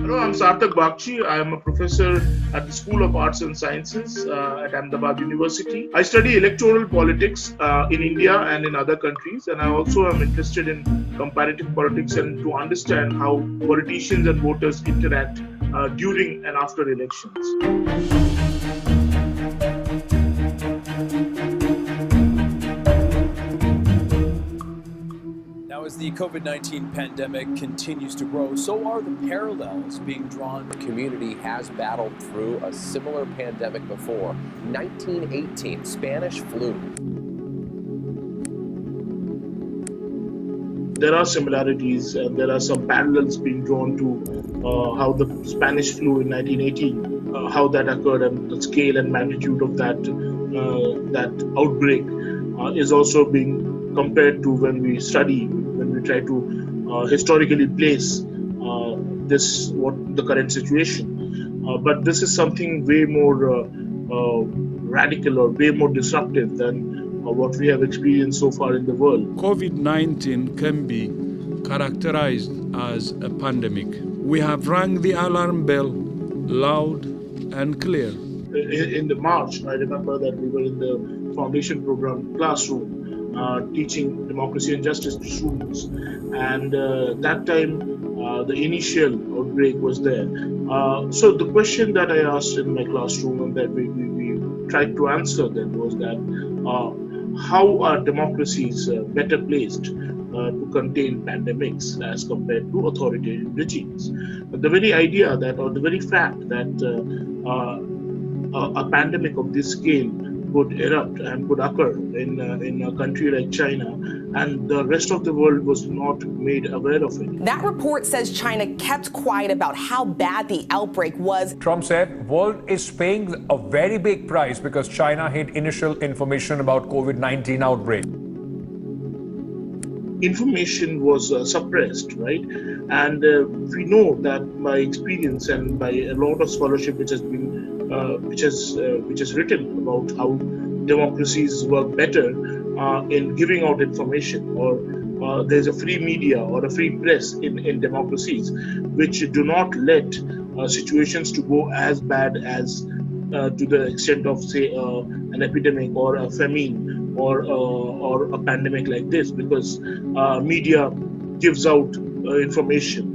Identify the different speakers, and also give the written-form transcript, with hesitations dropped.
Speaker 1: Hello, I'm Sarthak Bagchi. I am a professor at the School of Arts and Sciences at Ahmedabad University. I study electoral politics in India and in other countries, and I also am interested in comparative politics and to understand how politicians and voters interact during and after elections.
Speaker 2: As the COVID-19 pandemic continues to grow, so are the parallels being drawn.
Speaker 3: The community has battled through a similar pandemic before. 1918, Spanish flu.
Speaker 1: There are similarities and there are some parallels being drawn to how the Spanish flu in 1918, how that occurred, and the scale and magnitude of that outbreak is also being compared to when we try to historically place the current situation. But this is something way more radical or way more disruptive than what we have experienced so far in the world.
Speaker 4: COVID-19 can be characterized as a pandemic. We have rang the alarm bell loud and clear.
Speaker 1: In the March, I remember that we were in the foundation program classroom teaching democracy and justice to students. And that time, the initial outbreak was there. So the question that I asked in my classroom and that we tried to answer then was that how are democracies better placed to contain pandemics as compared to authoritarian regimes? But the very idea that, or the very fact that a pandemic of this scale could erupt and could occur in a country like China, and the rest of the world was not made aware of it.
Speaker 5: That report says China kept quiet about how bad the outbreak was.
Speaker 6: Trump said world is paying a very big price because China hid initial information about COVID-19 outbreak.
Speaker 1: Information was suppressed, right? And we know that by experience and by a lot of scholarship which has been which is written about how democracies work better in giving out information, or there's a free media or a free press in democracies which do not let situations to go as bad as to the extent of, say, an epidemic or a famine or a pandemic like this, because media gives out information